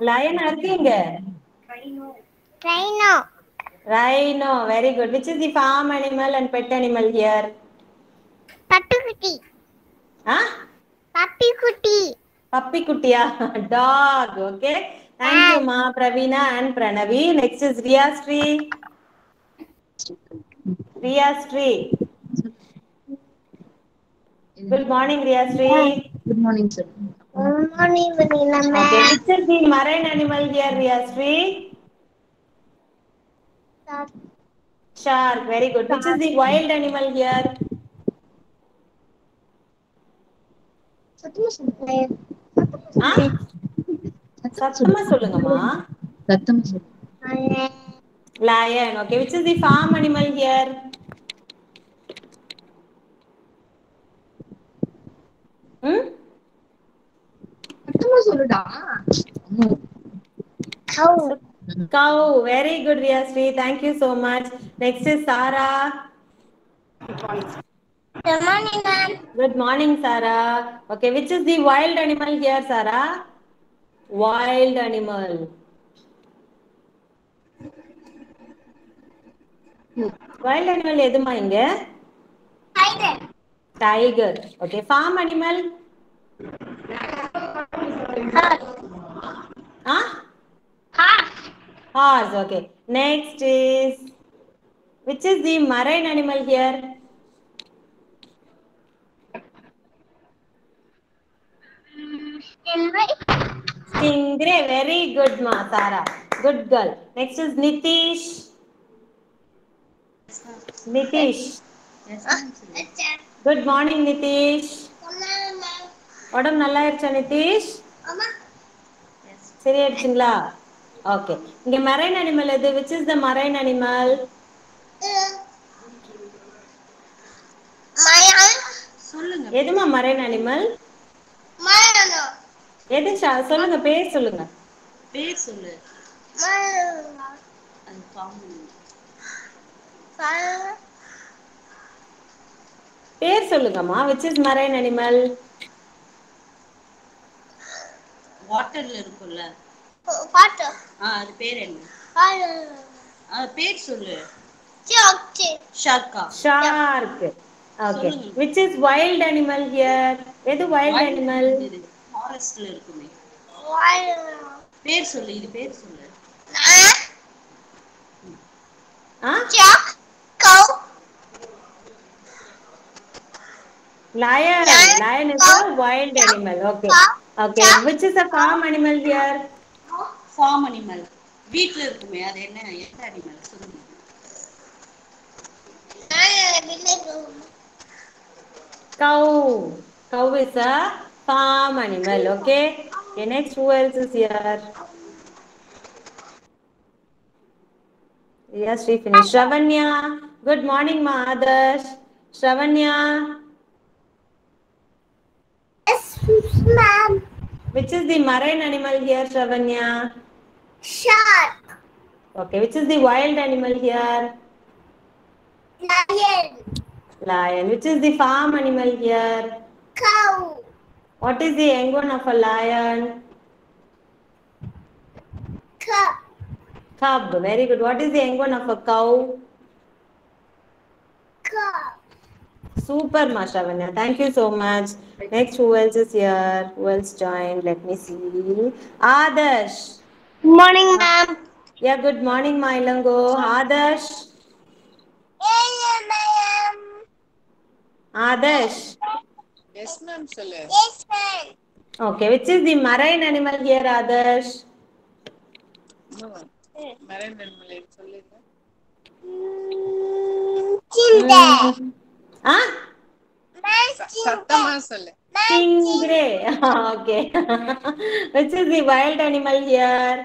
Lion இருக்கீங்க. Rhino. Rhino. Very good. Which is the farm animal and pet animal here? Puppy. Huh? Puppy. Puppy kuttiya. Dog. Okay. Thank you, Ma, Pravina and Pranavi. Next is Riya Sri. Riya Sri. Good morning, Riya Sri. Good morning, sir. Good morning, Vanilla Okay. ma'am. Which is the marine animal here, Riya Sri? Shark. Very good. Which is the wild animal here? Huh? சத்தமா சொல்லுங்கம்மா. Lion. Okay. Which is the farm animal here? Hmm? Cow. Cow. Very good, Riyasri. Thank you so much. Next is Sarah. Good morning, ma'am. Good morning, Sarah. Okay. Which is the wild animal here, Sarah? Wild animal. Wild animal எதுமா இங்க? Tiger. Tiger. Okay. Farm animal? Horse. Huh? Horse. Horse. Okay. Next is, which is the marine animal here? Stingray. Stingray. Very good, ma, Sarah. Good girl. Next is Nitish. Nitish. Good morning, Nitish. உடம்பு நல்லா ஆயிடுச்சா நிதிஷ்? சரியாயிடுச்சுங்களா? Okay. இங்க marine animal எது? which is the marine animal? எதுமா marine animal? எது சொல்லுங்க, பேர் சொல்லுங்க. பேர் சொல்லு. பேர் சொல்லுங்கம்மா. which is marine animal? வாட்டர்ல இருக்கும்ல. Water. அது பேர் என்ன? பேர் சொல்லு. Shark. Okay. Which is wild animal here? எது wild animal? ஃபாரஸ்ட்ல இருக்குமே. பேர் சொல்லு, இது பேர் சொல்லு. Cow. Lion. Lion is a wild animal. Okay. Okay. Which is a farm animal here? Farm animal. வீட்ல இருக்குமே, அது என்ன? எந்த அனிமல் சொல்லுங்க. Cow. Cow is a farm animal. Okay. Okay. Next, who else is here? Yes, we finished. Shravanya. Good morning, ma. Adarsh. Shravanya. Yes, ma'am. Which is the marine animal here, Shravanya? Shark. Okay. Which is the wild animal here? Lion. Lion. Which is the farm animal here? Cow. What is the young one of a lion? Cub. Cub. Very good. What is the young one of a cow? Cub. Super, ma, Shravanya. Thank you so much. Next, who else is here? Who else joined? Let me see. Adarsh. Good morning, ma'am. Yeah, good morning, my Ilango. Adarsh. Yes, ma'am. Adarsh. Yes ma'am சொல்லு. Yes, ma'am. Okay, which is the marine animal here, Adarsh? Marine animal சொல்லுங்க. Stingray. Huh? சத்தமா சொல்லு. Stingray. Okay. Which is the wild animal here?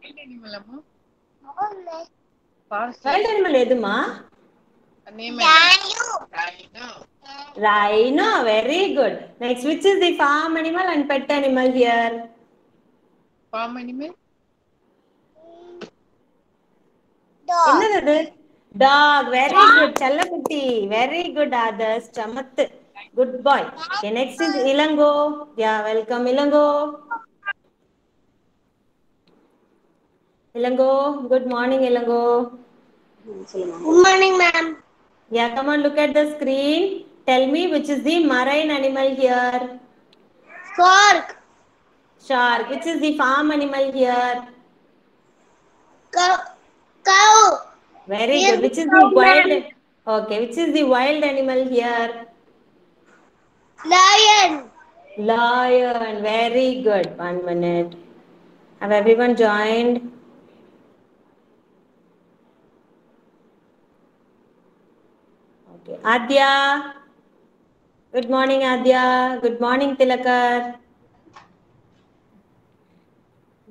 Wild animal அம்மா. Wild animal எதுமா? Name Rhino. Rhino. Very good. Next, which is the farm animal and pet animal here? Farm animal. Dog. என்னது அது? Dog. Very good. செல்லக்குட்டி. Very good, Adarsh. சமத்து. Good boy. Okay, next is Ilango. Yeah, welcome, Ilango. Ilango, good morning, Ilango. Good morning, ma'am. Yeah, come on, look at the screen. Tell me which is the marine animal here. Shark. Shark. Which is the farm animal here? Cow. Very Yes, good. Which is the cow, wild? ma'am. Okay, which is the wild animal here? Lion. Lion. Very good. 1 minute. Have everyone joined? Okay. Adya. Good morning, Adya. Good morning, Tilakar.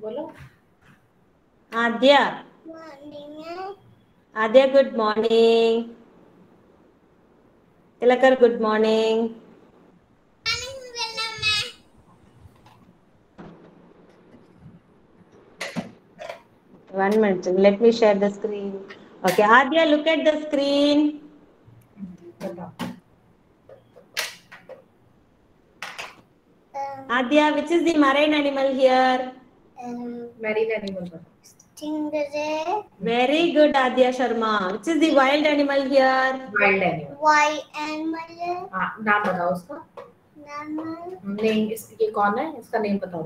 बोलो Adya. Morning. Adya, good morning. Tilakar, good morning. 1 minute. Let me share the screen. Okay, Adya, look at the screen. Adya, which is the marine animal here? marine animal Stingray. Very good, Adya Sharma. Which is the wild animal here? wild animal White animal. हाँ नाम बताओ उसका Normal. Name ये कौन है इसका name बताओ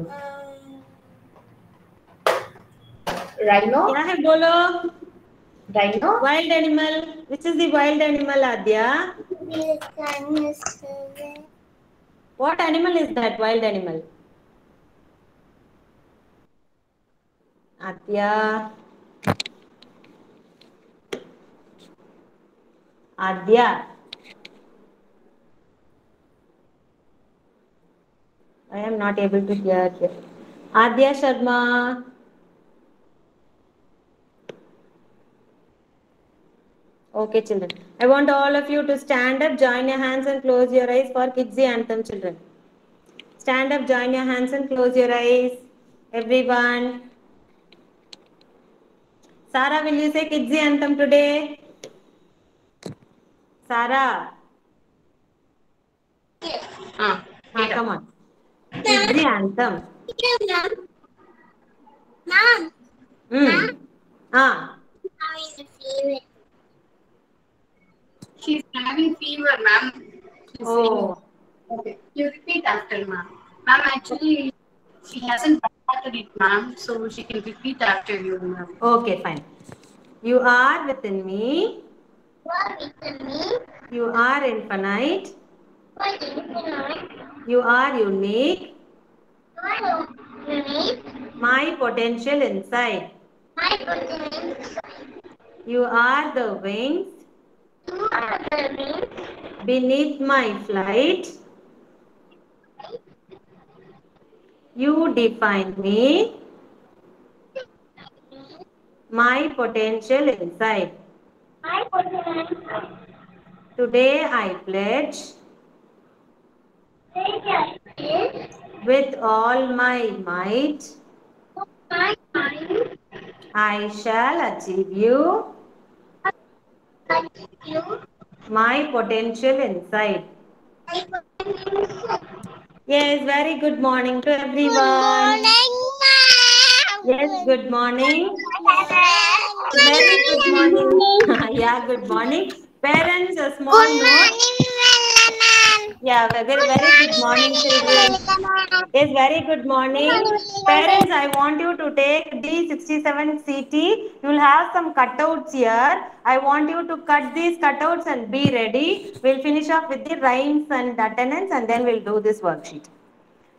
rhino क्या है बोलो? Rhino Wild animal. Which is the wild animal, Adya? What animal is that wild animal? Adya. Adya. I am not able to hear you. Adya Sharma. Okay, children. I want all of you to stand up, join your hands and close your eyes for Kids Anthem, children. Stand up, join your hands and close your eyes. Everyone. Sarah, will you say Kids Anthem today? Sarah. Come on. Kids Anthem. Mom. Ah. She's having fever, ma'am. She's Oh. okay. You repeat after, ma'am. Ma'am, actually, she hasn't started it, ma'am, so she can repeat after you, ma'am. Okay, fine. You are within me. You are infinite. You are unique. My potential inside. You are the wings beneath my flight. You define me. My potential inside. Today I pledge with all my might. I shall achieve you. My potential inside. Yes, very good morning to everyone. Yes, good morning. Very good morning. Yeah, good morning. Parents, a small note. Yeah, very good morning, children. Yes, very good morning. Parents, I want you to take D67CT. You will have some cutouts here. I want you to cut these cutouts and be ready. We'll finish off with the rhymes and attendance and then we'll do this worksheet.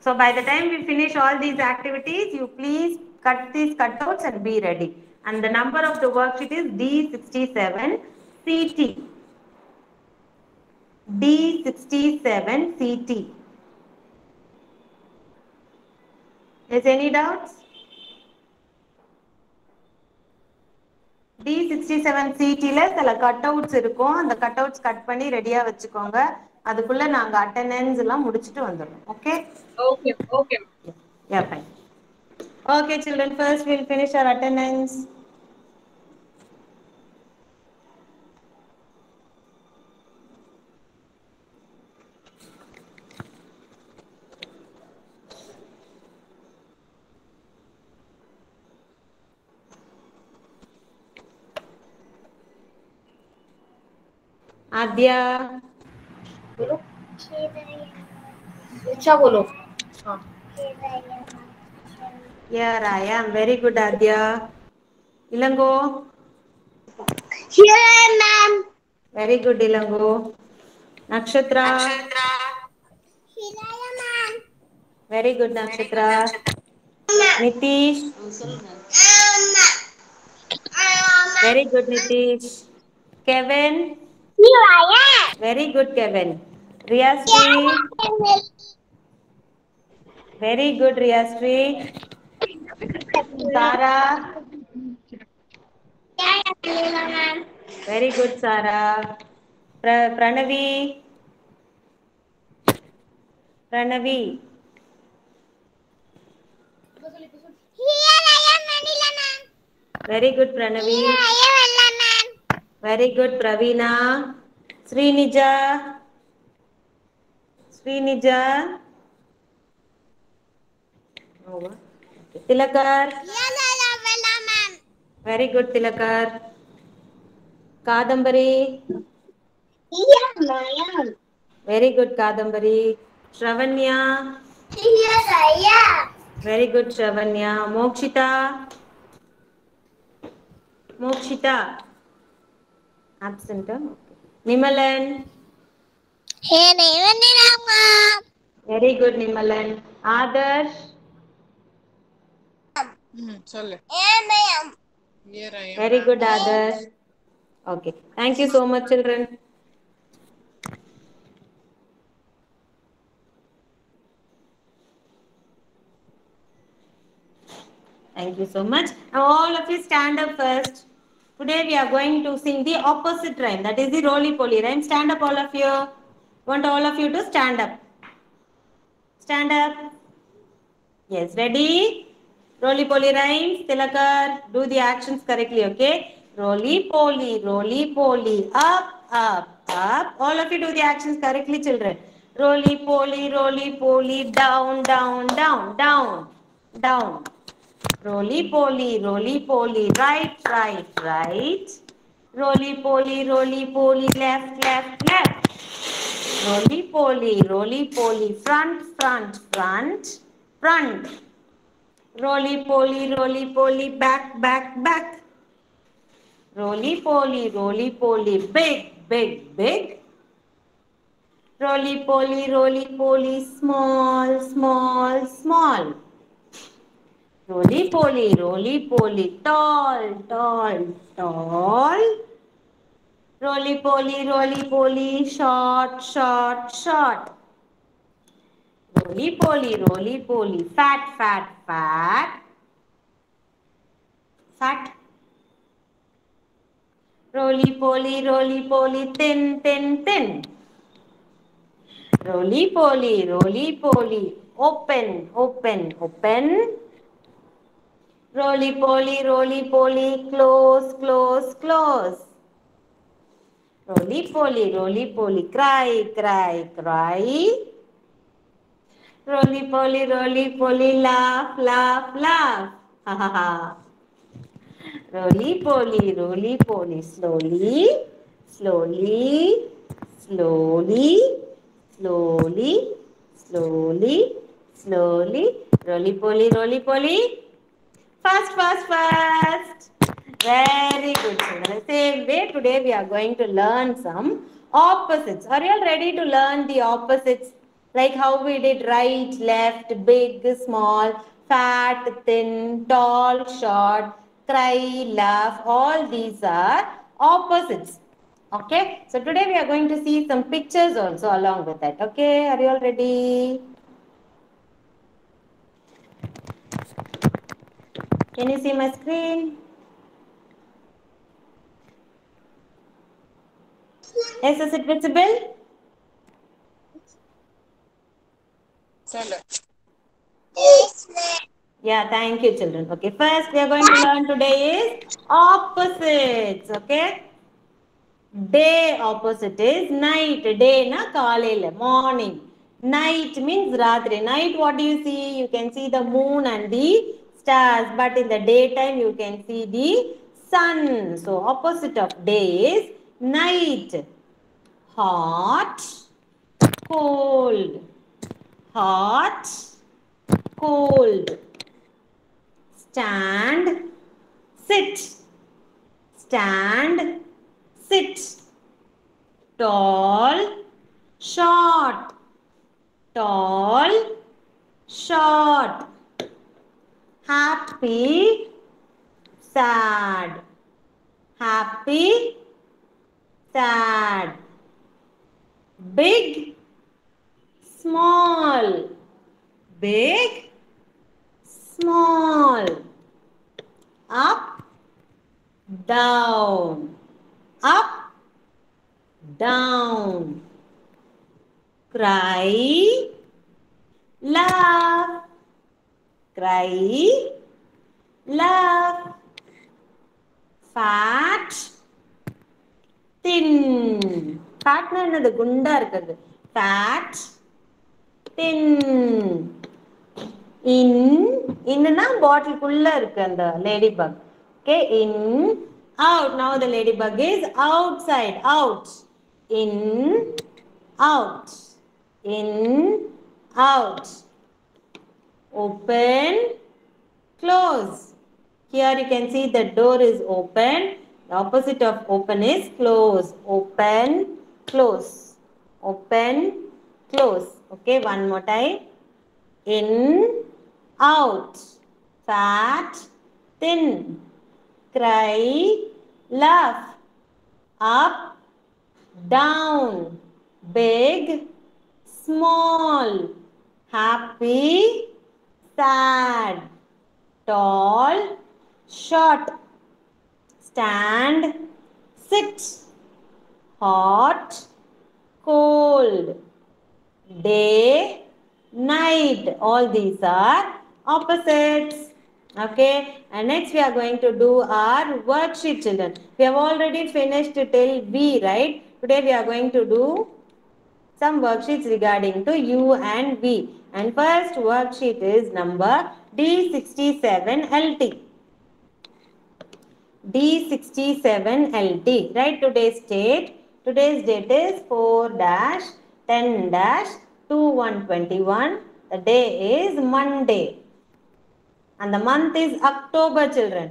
So by the time we finish all these activities, you please cut these cutouts and be ready. And the number of the worksheet is D67CT. D67CT. Is any doubts? D67CTல சில cutouts இருக்கும். அந்த cutouts cut பண்ணி ரெடியா வச்சுக்கோங்க. அதுக்குள்ள நாங்க attendance எல்லாம் முடிச்சிட்டு வந்துறோம். Okay? Okay. Yeah, fine. Okay, children, first we'll finish our attendance. Adya. बोलो अच्छा बोलो हाँ Here I am. Very good, Adya. Ilango. Here I am, ma'am. Very good, Ilango. Nakshatra. Here I am, ma'am. Very good, Nakshatra. Nitish. சொல்லுங்க. Very good, Nitish. Kevin. Here I am. Very good, Kevin. Riyasri. Very good, Riyasri. Sara. Here I am, ma'am. Very good, Sara. Pranavi. Pranavi. Here I am, Manila, ma'am. Very good, Pranavi. Here I am, Ella, ma'am. Very good, Pravina. Srinija. Srinija. Over. Tilakar. Here I am, Ella, ma'am. Very good, Tilakar. Kadambari. Here I am. Very good, Kadambari. Shravanya. Here I am. Very good, Shravanya. Mokshita. Mokshita. Absent. Huh? Nimalan. Here I am, ma'am. Very good, Nimalan. Adarsh. சொல்லு Here I am. Here I am, Very ma'am. good, Adarsh. Okay. Thank you so much, children. Thank you so much. Now all of you stand up first. Today we are going to sing the opposite rhyme. That is the roly-poly rhyme. Stand up, all of you. Want all of you to stand up. Stand up. Yes, ready? Roly-poly rhymes. Tilakar, do the actions correctly, okay? Roly-poly, roly-poly, up, up, up. All of you do the actions correctly, children. Roly-poly, roly-poly, down, down, down, down, down. Roly-poly, roly-poly, right, right, right. Roly-poly, roly-poly, left, left, left. Roly-poly, roly-poly, front, front, front, front. Roly-poly, roly-poly, back, back, back. Roly-poly, roly-poly, big, big, big. Roly-poly, roly-poly, small, small, small. Roly-poly, roly-poly, tall, tall, tall. Roly-poly, roly-poly, short, short, short. Roly-poly, roly-poly, fat, fat, fat. Fat. Roly-poly, roly-poly, thin, thin, thin. Roly-poly, roly-poly, open, open, open. Roly-poly, roly-poly, close, close, close. Roly-poly, roly-poly, cry, cry, cry. Roly-poly, roly-poly, laugh, laugh, laugh. Ha ha ha. Roly-poly, roly-poly, slowly, slowly, slowly, slowly, slowly, slowly. Roly-poly, roly-poly. Fast, fast, fast. Very good, children. Same way, today we are going to learn some opposites. Are you all ready to learn the opposites? Like how we did right, left, big, small, fat, thin, tall, short, cry, laugh. All these are opposites. Okay. So today we are going to see some pictures also along with that. Okay. Are you all ready? Can you see my screen? Yes, is it visible? சொல்லு Yes, ma'am. Yeah, thank you, children. Okay, first we are going to learn today is opposites. Okay. Day opposite is night. Day na kalaila, morning. Night means ratri. Night, what do you see? You can see the moon and the stars. But in the daytime, you can see the sun. So, opposite of day is night. hot, cold, hot, cold. Stand, sit, stand, sit. Tall, short, tall, short. Happy, sad, happy, sad. Big, small, big, small. Up, down, up, down. Cry, laugh, cry, laugh. Fat, thin. Fat na என்னது குண்டா இருக்கிறது. Fat, thin. In bottle குள்ள இருக்கு அந்த ladybug. Okay, in, out. Now the ladybug is outside, out. In, out. In, out. Open, close. Here you can see the door is open. The opposite of open is close. Open, close. Open, close. Okay, one more time. In, out. Fat, thin. Cry, laugh. Up, down. Big, small. Happy, sad. Tall, short. Stand, sit. Hot, cold. Day, night. All these are opposites. Okay, and next we are going to do our worksheet, children. We have already finished till V, right? Today we are going to do some worksheets regarding to U and V. And first worksheet is number D67LT. D67LT. Write today's date. Today's date is 4-10-2121. The day is Monday. And the month is October, children.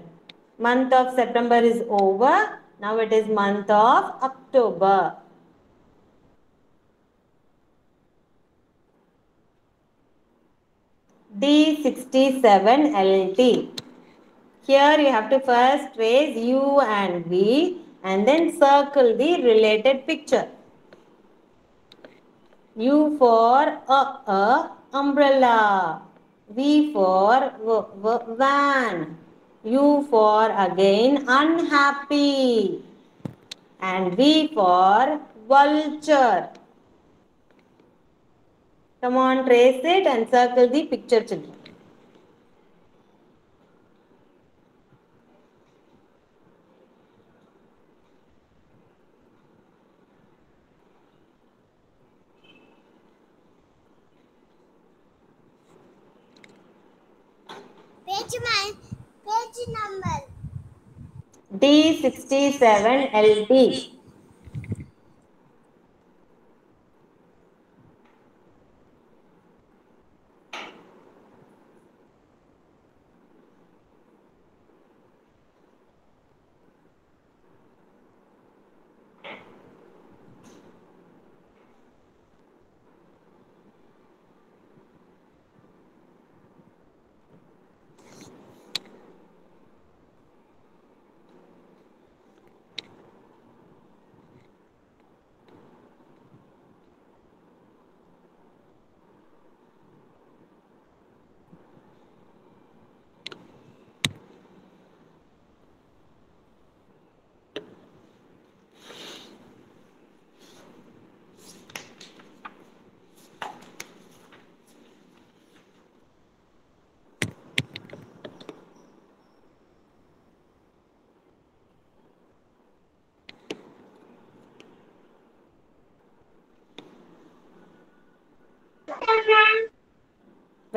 Month of September is over. Now it is month of October. D67LT. Here you have to first trace U and V and then circle the related picture. U for umbrella. V for van. U for again unhappy. And V for vulture. Come on, trace it and circle the picture, children. Page number. D67LT.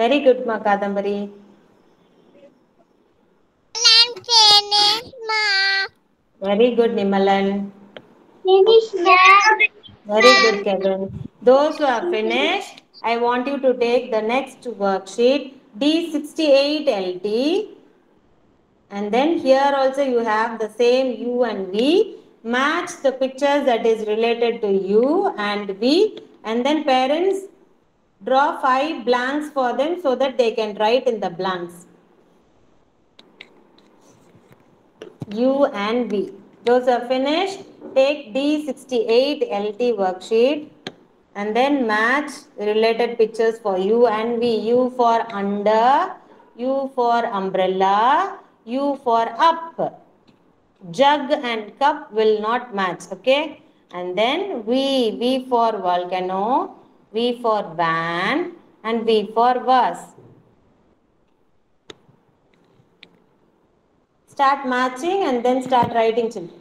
Very good, ma Kadambari. Very good, Nimalan. Finish now. Very good, Kevin. Those who have finished, I want you to take the next worksheet D68LT. And then here also you have the same U and V. Match the pictures that is related to U and V. And then parents draw 5 blanks for them so that they can write in the blanks. U and V. Those are finished. Take D68LT worksheet and then match related pictures for U and V. U for under, U for umbrella, U for up. Jug and cup will not match, okay? And then V for volcano, V for van, and V for vase. Start matching and then start writing, children.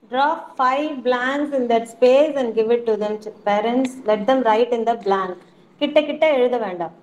Draw 5 blanks in that space and give it to them. Parents, let them write in the blank. கிட்ட கிட்ட எழுத வேண்டாம்.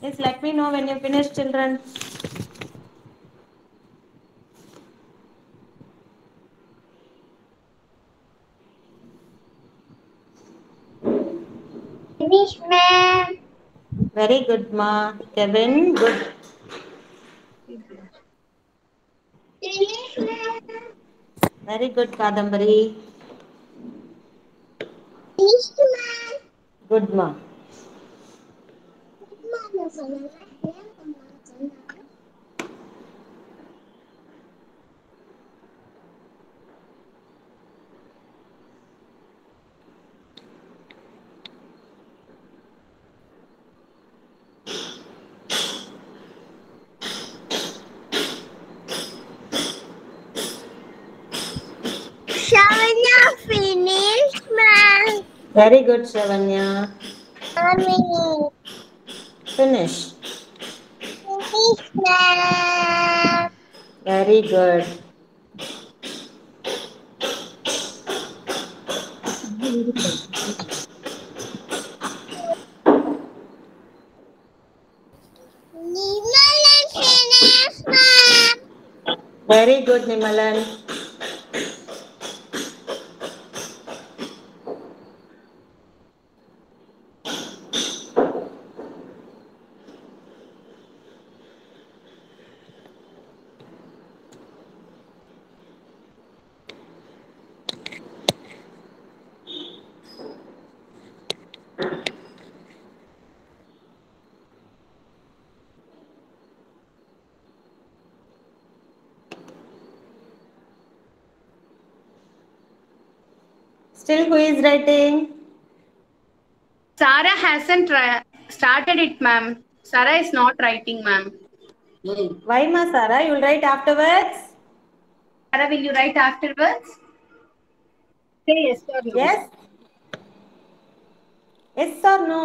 Yes, let me know when you finish, children. Finish, ma'am. Very good, ma. Kevin, good. Finish, ma'am. Very good, Kadambari. Finish, ma'am. Good, ma. Mama, sana. Shavanya finished, ma'am. Very good, Shavanya. Mommy. Finish. Finish, ma'am. Very good. Nimalan finished, ma'am. Very good, Nimalan. Still who is writing? Sarah hasn't started it, ma'am. Sarah is not writing, ma'am. Why, ma, Sarah? You will write afterwards? Sarah, will you write afterwards? Say yes or no. Yes? Yes or no?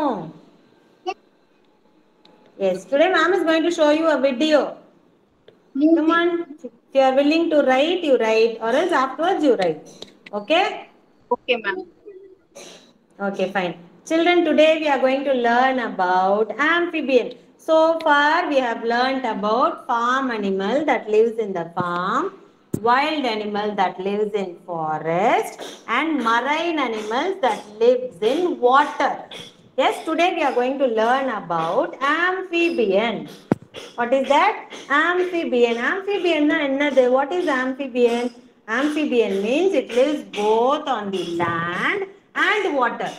Yes. Today, ma'am is going to show you a video. Come on. If you are willing to write, you write. Or else afterwards, you write. Okay? Okay, ma'am. Okay, fine. Children, today we are going to learn about amphibian. So far, we have learned about farm animal that lives in the farm, wild animal that lives in forest, and marine animals that lives in water. Yes, today we are going to learn about amphibian. What is that? Amphibian. Amphibian na ennadu? What is amphibian? Amphibian means it lives both on the land and water.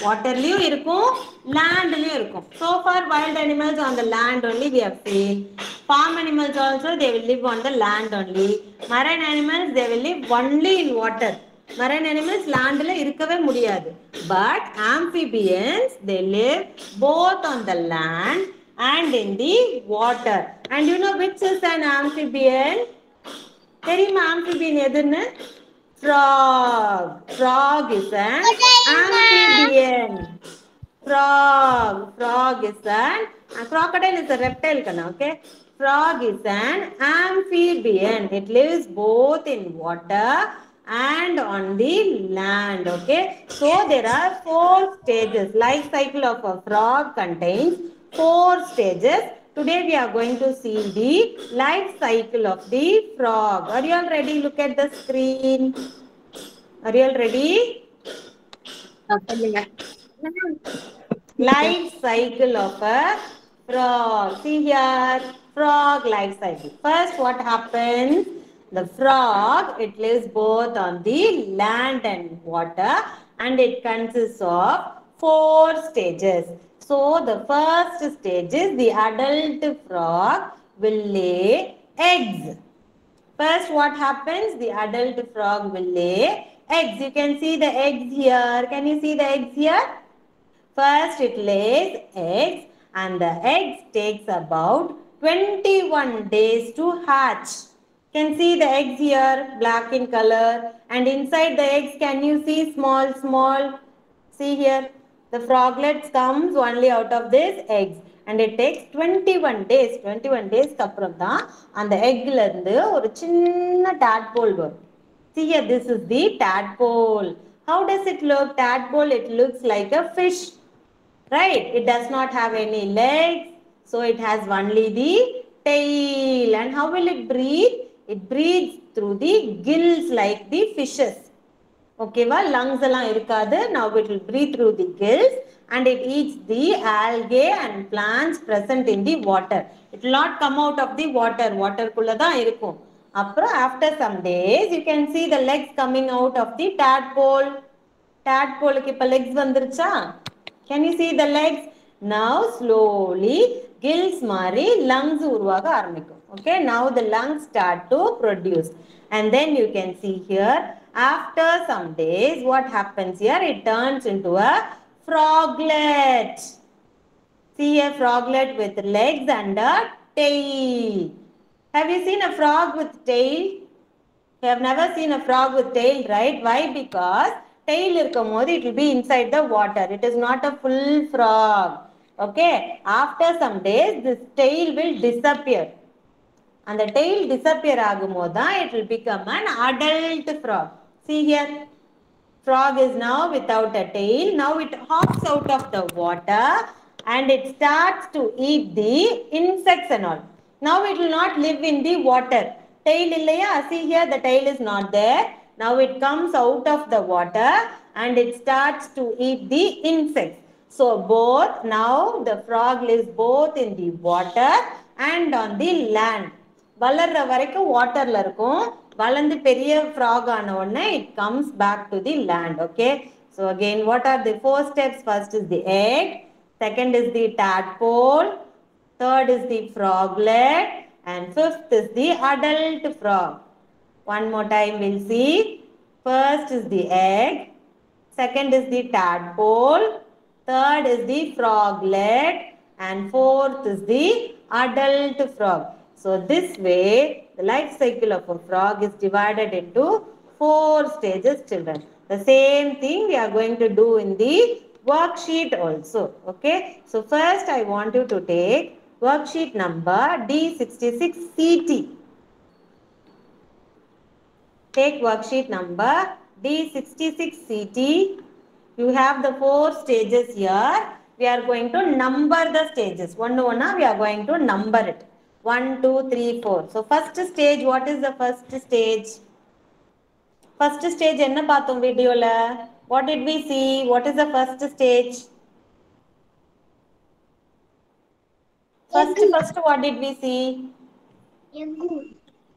Waterலயும் இருக்கும், landலயும் இருக்கும். So far wild animals on the land only we have seen. Farm animals also they will live on the land only. Marine animals they will live only in water. Marine animals landல இருக்கவே முடியாது. But amphibians they live both on the land and in the water. And you know which is an amphibian? தெரியுமா amphibian எதுன்னு? Frog. Frog is an amphibian. Frog is an crocodile is a reptile kana, okay? Frog is an amphibian. It lives both in water and on the land, okay? So there are 4 stages. Life cycle of a frog contains 4 stages. Today we are going to see the life cycle of the frog. Are you all ready? Look at the screen. Are you all ready? Life cycle of a frog. See here, frog life cycle. First, what happens? The frog, it lives both on the land and water, and it consists of 4 stages. So, the first stage is the adult frog will lay eggs. First, what happens? The adult frog will lay eggs. You can see the eggs here. Can you see the eggs here? First, it lays eggs and the eggs takes about 21 days to hatch. Can see the eggs here, black in color. And inside the eggs, can you see small? See here, the froglets comes only out of this eggs. And it takes 21 days. 21 days அப்புறம் தான் அந்த எக்ல இருந்து ஒரு சின்ன tadpole வரும். See here, this is the tadpole. How does it look? Tadpole, it looks like a fish. Right? It does not have any legs. So it has only the tail. And how will it breathe? It breathes through the gills like the fishes. Okay, lungs எல்லாம் இருக்காது. Now it will breathe through the gills and it eats the algae and plants present in the water. It will not come out of the water. Water குள்ள தான் இருக்கும். அப்புறம் after some days you can see the legs coming out of the tadpole. Tadpoleக்கு இப்ப legs வந்துருச்சா? Can you see the legs? Now slowly gills மாறி lungs உருவாக ஆரம்பிக்கும். Okay, now the lungs start to produce. And then you can see here, after some days, what happens here? It turns into a froglet. See a froglet with legs and a tail. Have you seen a frog with tail? You have never seen a frog with tail, right? Why? Because tail irukkumbodhu it will be inside the water. It is not a full frog. Okay. After some days, this tail will disappear. And the tail disappear agumodha, it will become an adult frog. See here. Frog is now without a tail. Now it hops out of the water and it starts to eat the insects and all. Now it will not live in the water. Tail illaya? See here, the tail is not there. Now it comes out of the water and it starts to eat the insects. So both, now the frog lives both in the water and on the land. வளர்ற வரைக்கும் வாட்டர்ல இருக்கும். வளர்ந்து பெரிய frog ஆன உடனே it comes back to the land. Okay. So again, what are the 4 steps? First is the egg. Second is the tadpole. Third is the froglet. And 5th is the adult frog. One more time we'll see. First is the egg. Second is the tadpole. Third is the froglet. And fourth is the adult frog. So this way, the life cycle of a frog is divided into 4 stages, children. The same thing we are going to do in the worksheet also. Okay. So first I want you to take worksheet number D66CT. Take worksheet number D66CT. You have the 4 stages here. We are going to number the stages. One we are going to number it. 1, 2, 3, 4. So first stage, what is the first stage? First stage enna paathom video la? What did we see? What is the first stage? First what did we see?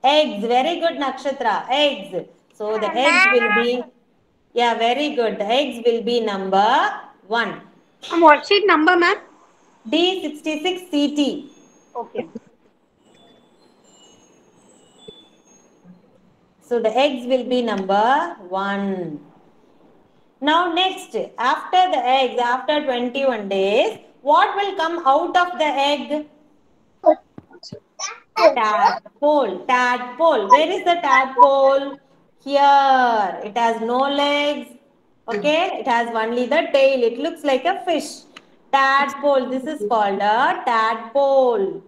Eggs. Very good, Nakshatra. Eggs. So the eggs will be, yeah, very good. The eggs will be number 1. What sheet number, ma'am? D66CT. Okay. So the eggs will be number 1. Now next, after the eggs, after 21 days, what will come out of the egg? Tadpole. Tadpole. Where is the tadpole? Here. It has no legs. Okay. It has only the tail. It looks like a fish. Tadpole. This is called a tadpole.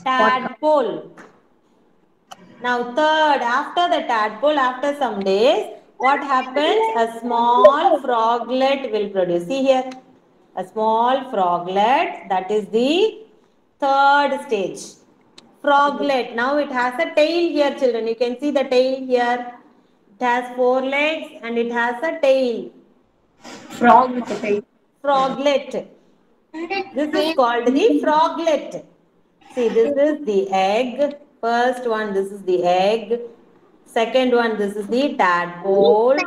Tadpole. Now third, after the tadpole, after some days, what happens? A small froglet will produce. See here. A small froglet, that is the third stage. Froglet. Now it has a tail here, children. You can see the tail here. It has 4 legs and it has a tail. Frog with a tail. Froglet. This is called the froglet. See, this is the egg. First one, this is the egg. Second one, this is the tadpole.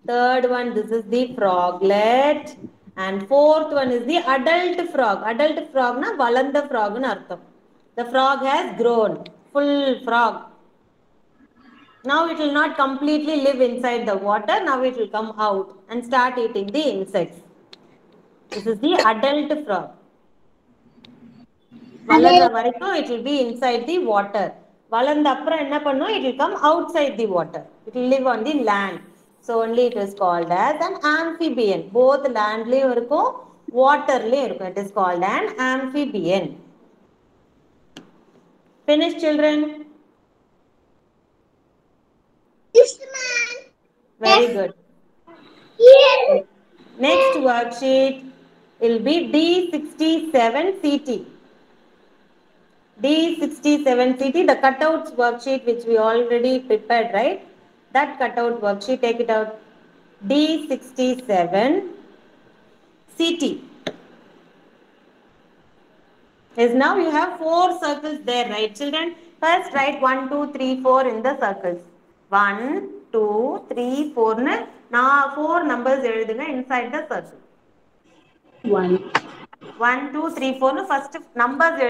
Third one, this is the froglet. And fourth one is the adult frog. Adult frog na valanda frog na artham. The frog has grown. Full frog. Now it will not completely live inside the water. Now it will come out and start eating the insects. This is the adult frog. Valanda varaikum it will be inside the water. Valanda appra enna pannum? It will come outside the water. It will live on the land. So only it is called as an amphibian. Both land liyum irukum, water liyum irukum. It is called an amphibian. Finish, children? Yes, ma'am. Very good. Yes. Next worksheet will be D67CT. D67CT, the cutouts worksheet which we already prepared, right? That cutout worksheet, take it out. D67CT. Yes, now you have 4 circles there, right, children? First write 1, 2, 3, 4 in the circles. 1, 2, 3, 4. Now 4 numbers inside the circle. 1. 1, 2, 3, 4. First numbers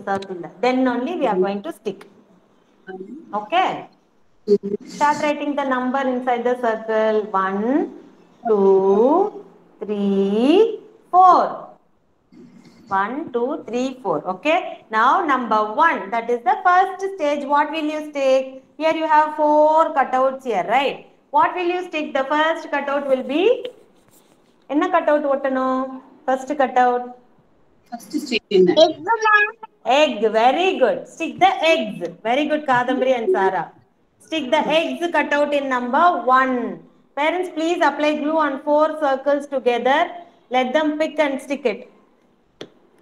circle. Then only we are going to stick. Okay. Start writing the number inside the circle. 1, 2, 3, 4. 1, 2, 3, 4. Okay. Now number 1. That is the first stage. What will you stick? Here you have 4 cutouts here, right? What will you stick? The first cutout will be. Enna cutout ottano? First cutout. First stage in that. Egg. Very good. Stick the eggs. Very good, Kadambari and Sara. Stick the eggs cutout in number 1. Parents, please apply glue on 4 circles together. Let them pick and stick it.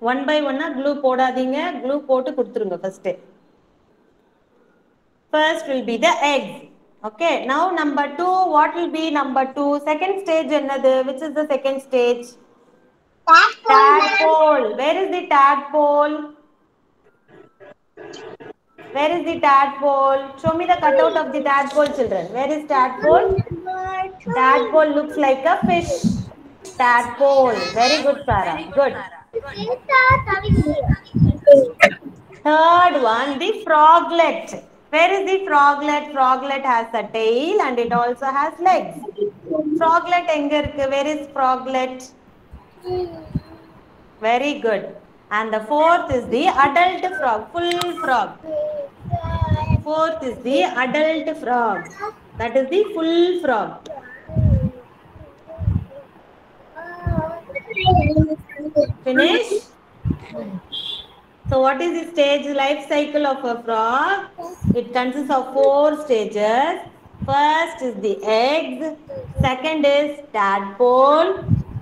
One by one, glue podadinga, glue potu kuduthurunga first. First will be the eggs. Okay. Now number 2, what will be number 2? Second stage another. Which is the second stage? Tadpole. Where is the tadpole? Where is the tadpole? Show me the cutout of the tadpole, children. Where is tadpole? Tadpole looks like a fish. Tadpole. Very good, Sarah. Good. Third one, the froglet. Where is the froglet? Froglet has a tail and it also has legs. Froglet எங்க இருக்கு? Where is froglet? Very good. And the fourth is the adult frog, full frog. Fourth is the adult frog. That is the full frog. Finish? So what is the stage life cycle of a frog? It consists of 4 stages. First is the egg, second is tadpole,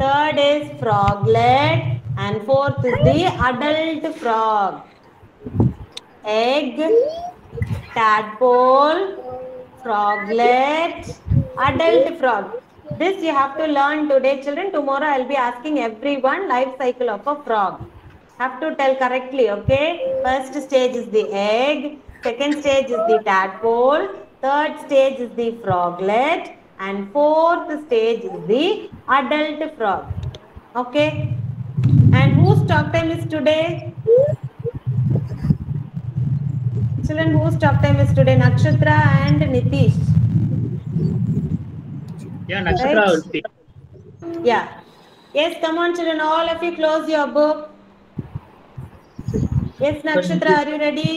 third is froglet, and fourth is the adult frog. Egg, tadpole, froglet, adult frog. This you have to learn today, children. Tomorrow I will be asking everyone life cycle of a frog. Have to tell correctly, okay? First stage is the egg, second stage is the tadpole, third stage is the froglet, and fourth stage is the adult frog. Okay? And whose talk time is today? Children, whose talk time is today? Nakshatra and Nitish. Yeah, Nakshatra Right? will speak. Yeah. Yes, come on, children. All of you close your book. Yes, Nakshatra, are you ready?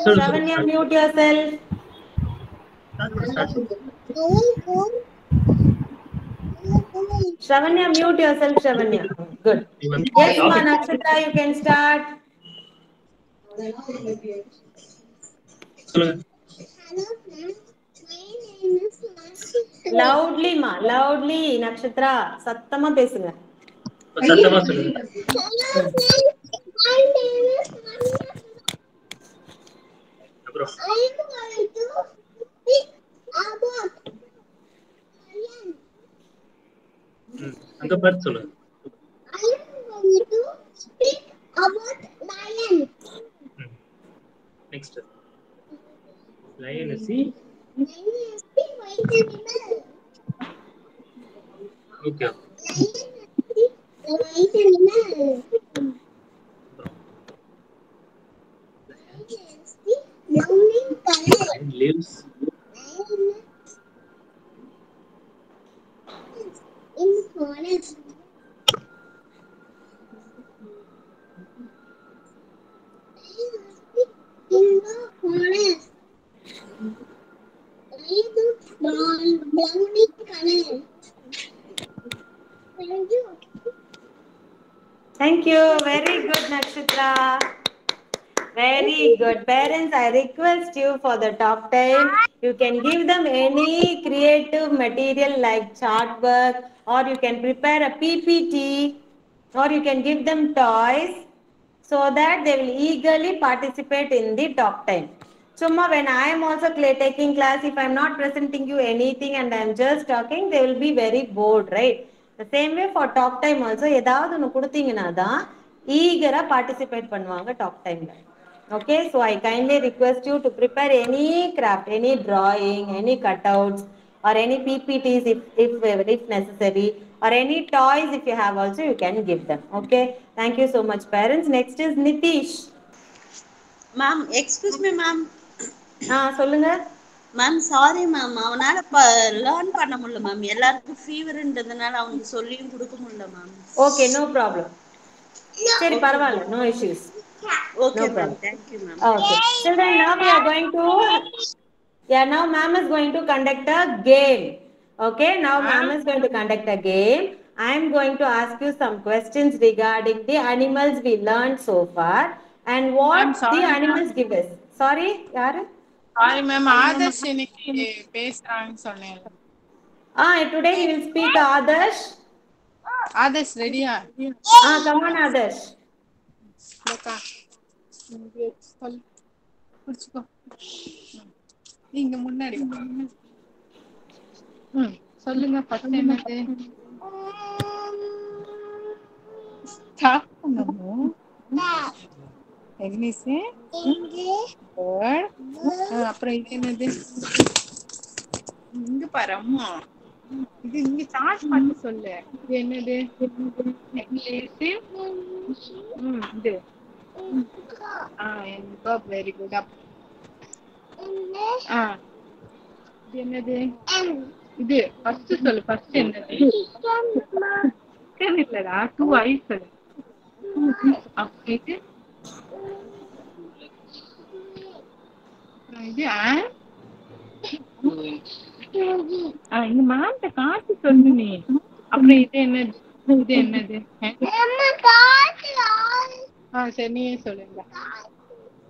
Shavanya, mute yourself. Shavanya, mute yourself, Shavanya. Good. Yes, Ma, Nakshatra, you can start. Loudly, Ma. Loudly, Nakshatra. Sattama pesunga. சத்தமா சொல்லுங்க. அப்புறம் அங்க பார்த்து சொல்லுங்க. Next. Lion is the okay. Lion lives in the forest. In the forest. Browny color. Thank you. Thank you. Very good, Nakshatra. Very good. Parents, I request you for the talk time. You can give them any creative material like chart work, or you can prepare a PPT, or you can give them toys so that they will eagerly participate in the talk time. Summa, when I am also taking class, if I am not presenting you anything and I am just talking, they will be very bored, right? The same way for talk time also, ஏதாவது ஒன்று கொடுத்தீங்கன்னா தான் eager-ஆ participate பண்ணுவாங்க talk time-ல. Okay, so I kindly request you to prepare any craft, any drawing, any cutouts, or any PPTs if necessary, or any toys if you have also, you can give them. Okay, thank you so much, parents. Next is Nitish. Ma'am, excuse me, ma'am. சொல்லுங்க. Ma'am sorry ma'am, அவனால learn பண்ண முடியல ma'am. எல்லாருக்கும் ஃபீவர்ன்றதுனால அவனுக்கு சொல்லியும் கொடுக்க முடியல ma'am. Okay, no problem. சரி, பரவாயில்ல, no issues. Okay, No ma'am. problem. Thank you, ma'am. Okay, children, now we are going to, now ma'am is going to conduct a game. Okay, now ma'am is going to conduct a game. I am going to ask you some questions regarding the animals we learned so far and what the animals give us. Sorry, யாரு? Sorry ma'am, Adarsh இன்னைக்கு பேசுறான்னு சொன்னேன். Today he will speak. Adarsh. Adarsh ரெடியா? Come on, Adarsh. லோகா சொல், புடிச்சுக்கோ. நீங்க முன்னாடி சொல்லுங்க. First என்னது? ஸ்டார்ட் பண்ணனும். எக்னிஸே bird. அப்புறம் இது என்னது? இங்க பாரு அம்மா. இது இங்க சார்ஜ் பண்ணி சொல்லு. இது என்னது? எக்லேசி. இது. என்கோ வெரி குட். இது என்னது? இது ஃபர்ஸ்ட் சொல்லு. ஃபர்ஸ்ட் என்னது? சிக்கன் இல்லடா. 2 ஐஸ் சொல்லு. இது இது இங்க மேம்கிட்ட காட்டு சொல்லு நீ. அப்புறம் இது என்னது? இது என்னது? சரி நீயே சொல்லுங்க.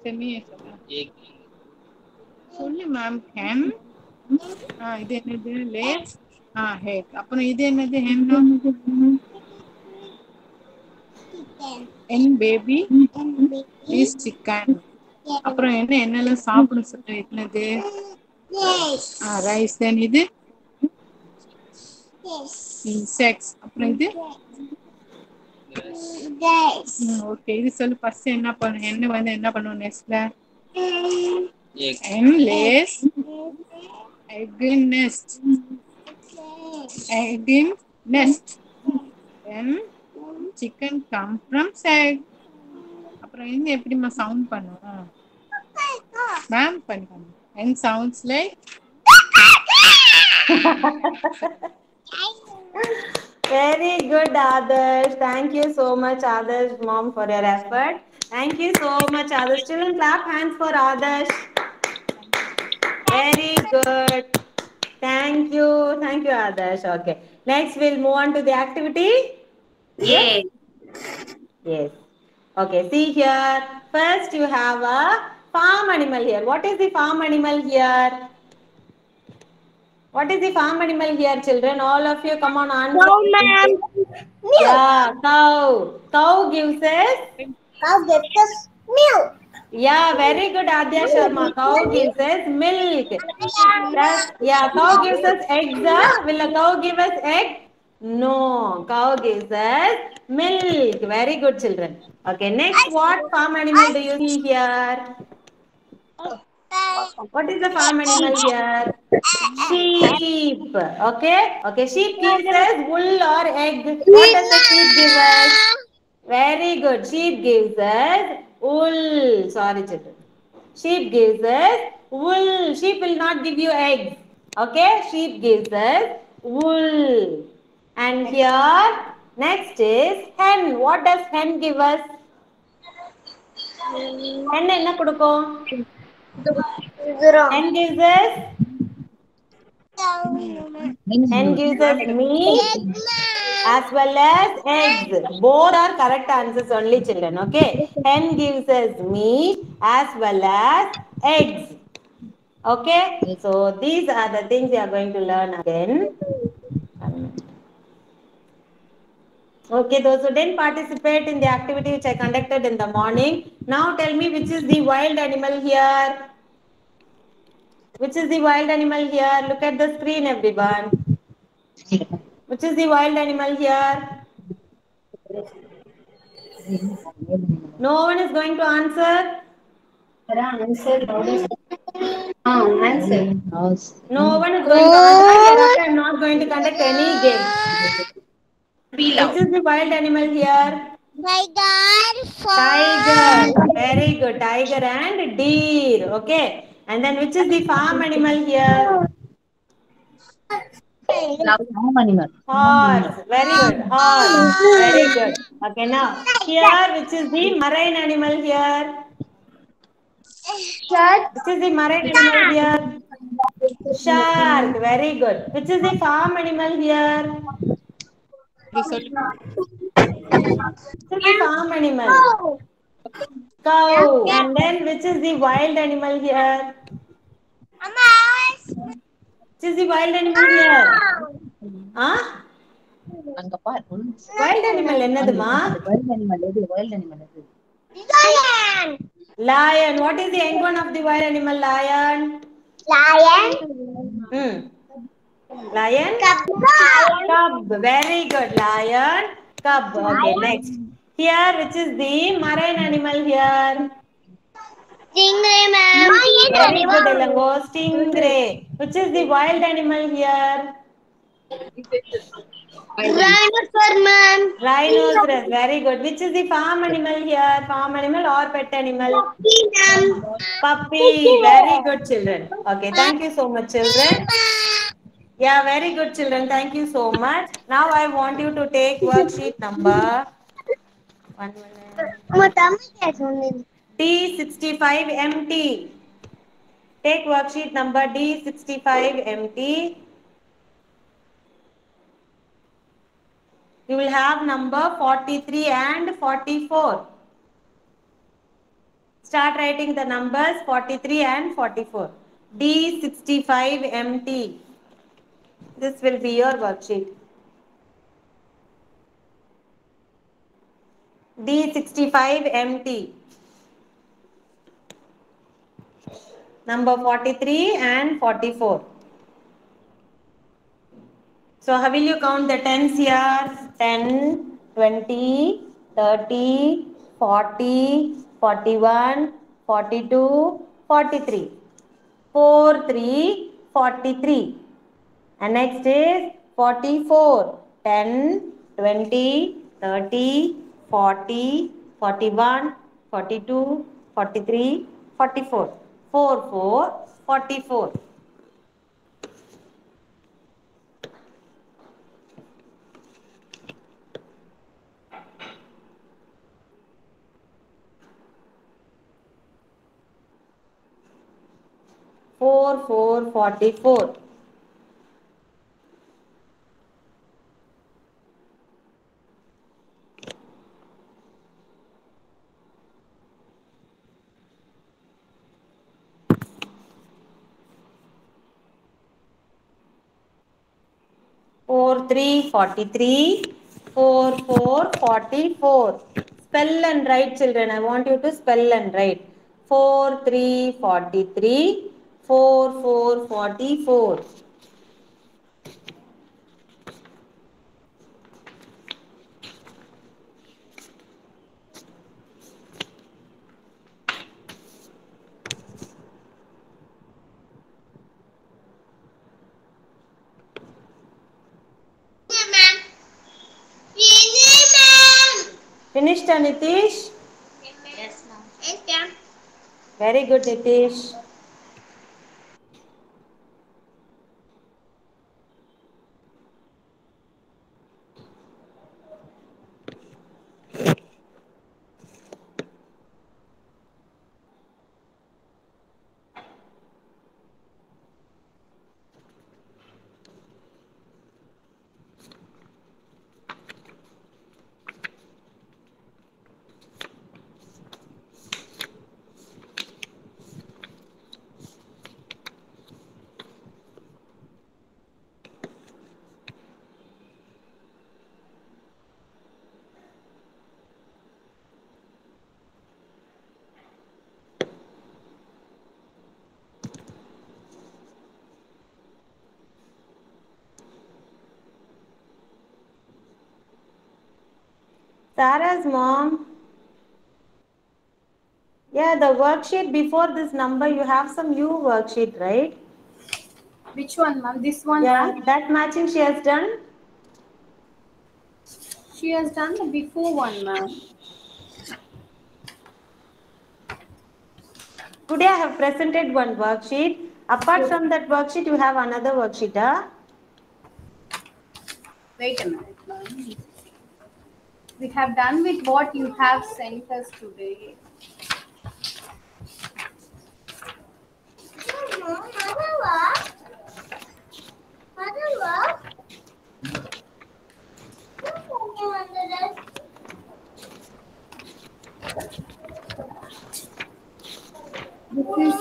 சரி நீயே சொல்லு. சொல்லு மேம். ஹென். இது என்னது? லேஸ். ஹெக். அப்புறம் இது என்னது? ஹென். என் பேபி இஸ் சிக்கன். அப்புறம் என்னெல்லாம் சாப்பிட சொல்லு. என்னது? ரைஸ். தென் இது இன்செக்ட்ஸ். அப்புறம் இது ஓகே. இது சொல்லு. ஃபர்ஸ்ட் என்ன பண்ணு? என்ன பண்ணுவோம் நெக்ஸ்ட்ல? என் lace egg in nest. Egg in nest. Then chicken come from egg. அப்புறம் இது எப்படிமா சவுண்ட் பண்ணுவோம்? மேம் பண்ணுவாங்க. And sounds like Very good, Adarsh. Thank you so much, Adarsh, mom, for your effort. Thank you so much, Adarsh. Children, clap hands for Adarsh. Very good. Thank you, Adarsh. Okay. Next, we'll move on to the activity. Yes. Yes. Okay. See here. First, you have a farm animal here. What is the farm animal here? What is the farm animal here, children? All of you, come on, answer. Cow, ma'am. Yeah, cow. Cow gives us. Cow gives us milk. Yeah, very good, Adya Sharma. Cow gives us milk. Yeah, cow gives us eggs. Will a cow give us egg? No, cow gives us milk. Very good, children. Okay, next, what farm animal do you see here? What is the farm animal here? Sheep. Okay. Sheep gives us wool or egg. What does the sheep give us? Very good. Sheep gives us wool. Sorry, children. Sheep gives us wool. Sheep will not give you eggs. Okay. Sheep gives us wool. And here, next is hen. What does hen give us? Hen enna kudukum? Hen gives us meat as well as eggs. Both are correct answers only, children. Okay. Hen gives us meat as well as eggs. Okay. So these are the things we are going to learn again. Okay, those who didn't participate in the activity which I conducted in the morning, now tell me which is the wild animal here. Which is the wild animal here? Look at the screen, everyone. Which is the wild animal here? No one is going to answer? Answer. No one is going to answer. Hereafter, I am not going to conduct any game. Which is the wild animal here? Tiger. Very good. Tiger and deer. Okay. And then which is the farm animal here? Horse. Very good. Horse. Very good. Okay, now here which is the marine animal here? Which is the marine animal here? Shark. Very good. Which is the farm animal here? Which is the farm animal? Cow. And then which is the wild animal here? Which is the wild animal here? Wild animal என்னதுமா? Lion. What is the end one of the wild animal? Lion. Lion. Cub. Very good. Lion. Cub. Okay, next. Here, which is the marine animal here? Stingray, ma'am. Very good, Elango. Stingray. Which is the wild animal here? Dinosaur, ma'am. Rhinoceros. Very good. Which is the farm animal here? Farm animal or pet animal? Puppy, ma'am. Puppy. Very good, children. Okay. Thank you so much, children. Yeah, very good, children. Thank you so much. Now I want you to take worksheet number 1 minute. D65 empty. Take worksheet number D65 empty. You will have number 43 and 44. Start writing the numbers 43 and 44. D65 empty. This will be your worksheet. D65 empty. Number 43 and 44. So how will you count the tens here? 10, 20, 30, 40, 41, 42, 43. 4, 3, 43. And next is 44. 10, 20, 30, 40, 41, 42, 43, 44. 4, 4, 44. 4, 4, 44. Four, 3, 43. 4, 4, 44. Spell and write, children. I want you to spell and write. 4, 3, 43. 4, 4, 44. Finished, Nitish? Yes, ma'am. Yes, ma'am. Very good, Nitish. Sarah's mom. Yeah, the worksheet before this number, you have some U worksheet, right? Which one, ma'am? This one, Yeah, ma'am? that matching she has done. She has done the before one, ma'am. Today I have presented one worksheet. Apart from that worksheet, you have another worksheet. Huh? Wait a minute, ma'am. We have done with what you have sent us today. This is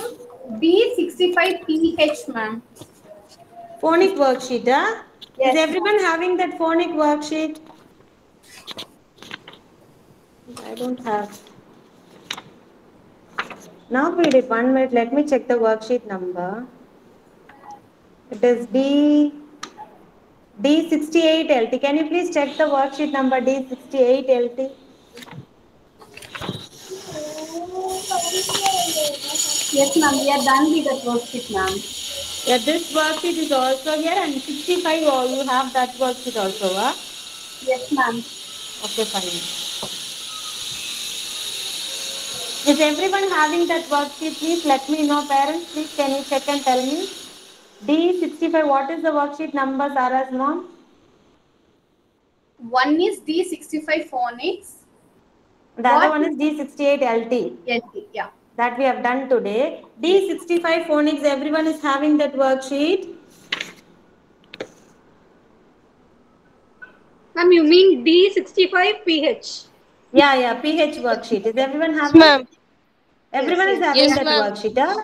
B65PH, ma'am. Phonic worksheet. Huh? Yes, Is everyone having that phonic worksheet? I don't have. Now we did 1 minute. Let me check the worksheet number. It is D68LT. Can you please check the worksheet number D68LT? Yes, ma'am. We are done with that worksheet, ma'am. Yeah, this worksheet is also here, and 65 you have that worksheet also, huh? Yes, ma'am. Okay, fine. Is everyone having that worksheet? Please let me know, parents. Please can you check and tell me? D65, what is the worksheet number, Sarah's mom? One is D65 phonics. The other one is D68 LT. LT, yeah. That we have done today. D65 phonics, everyone is having that worksheet. Ma'am, you mean D65 PH? Yeah, PH worksheet. Is everyone having? Ma'am. Everyone is having that worksheet, huh?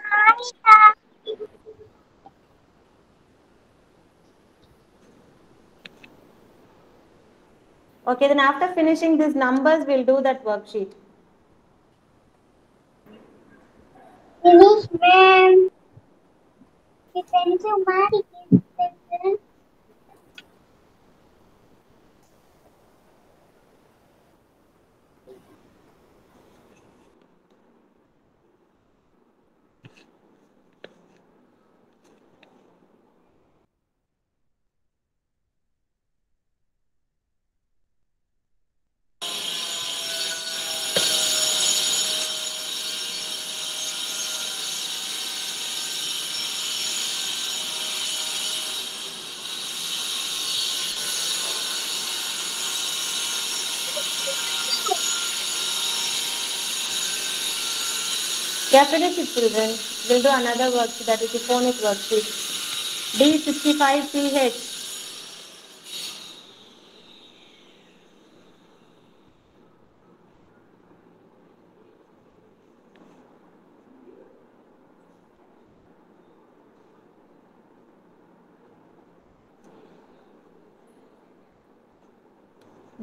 Okay, then after finishing these numbers, we'll do that worksheet. Finish, ma'am. Pencil, ma'am. Yeah, finish it, children. We'll do another worksheet, that is the phonic worksheet. D65 PH.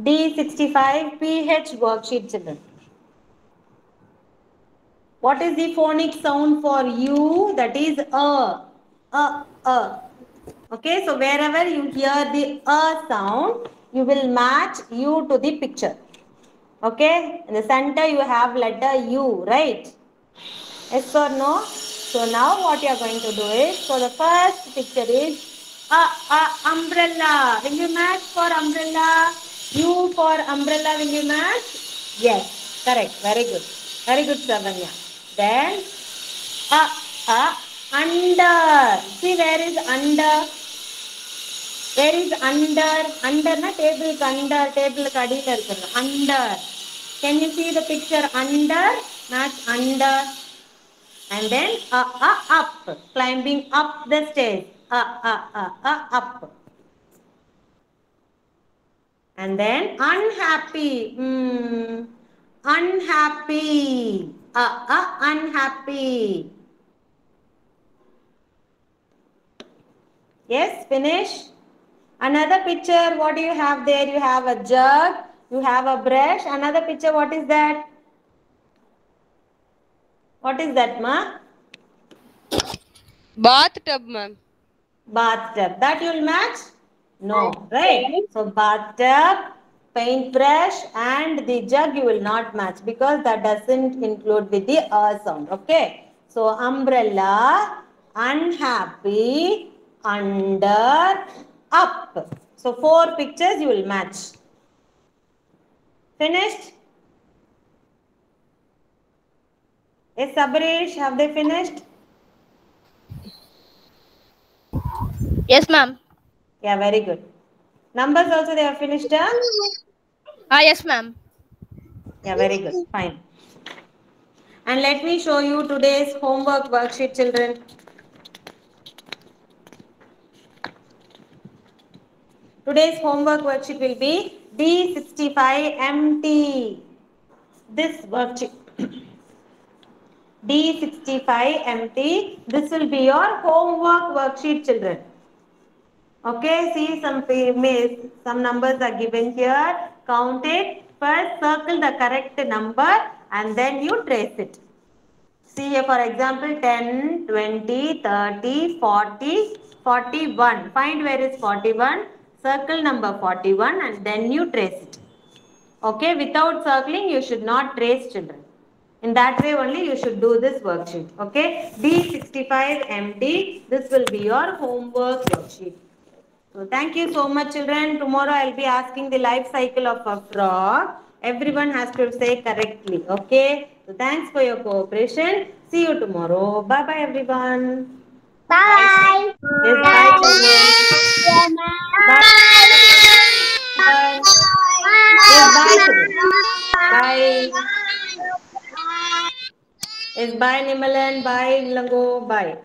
D65 PH worksheet, children. What is the phonic sound for you? That is a. Okay, so wherever you hear the sound, you will match U to the picture. Okay, in the center you have letter U, right? Yes or no? So now what you are going to do is, so the first picture is umbrella. Will you match for umbrella? U for umbrella, will you match? Yes, correct. Very good. Very good, Savanya. Then under. See, where is under? Where is under? Under na table under, table kadila irukku. Under. Can you see the picture under? Match under. And then up. Climbing up the stairs. Up. And then unhappy. Unhappy. Unhappy. Yes, finish. Another picture, what do you have there? You have a jug, you have a brush. Another picture, what is that? What is that, ma? Bathtub, ma'am. Bathtub. That you'll match? No, right? So bathtub, paintbrush and the jug you will not match because that doesn't include with the sound. Okay. So umbrella, unhappy, under, up. So 4 pictures you will match. Finished? Yes, Sabresh, have they finished? Yes, ma'am. Yeah, very good. Numbers also they have finished, huh? Yes, ma'am. Yeah, very good. Fine. And let me show you today's homework worksheet, children. Today's homework worksheet will be D65 empty. This worksheet. D65 empty. This will be your homework worksheet, children. Okay, see some numbers are given here. Count it. First circle the correct number and then you trace it. See here, for example, 10, 20, 30, 40, 41. Find where is 41. Circle number 41 and then you trace it. Okay, without circling, you should not trace, children. In that way only you should do this worksheet. Okay. D65 MD. This will be your homework worksheet. So thank you so much, children. Tomorrow I'll be asking the life cycle of a frog. Everyone has to say correctly. Okay. So thanks for your cooperation. See you tomorrow. Bye bye, everyone. Bye. Yes, bye, children. Bye. Bye. Yes, bye, children. Bye. Yes, bye, Nimalan. Bye, Lango. Bye.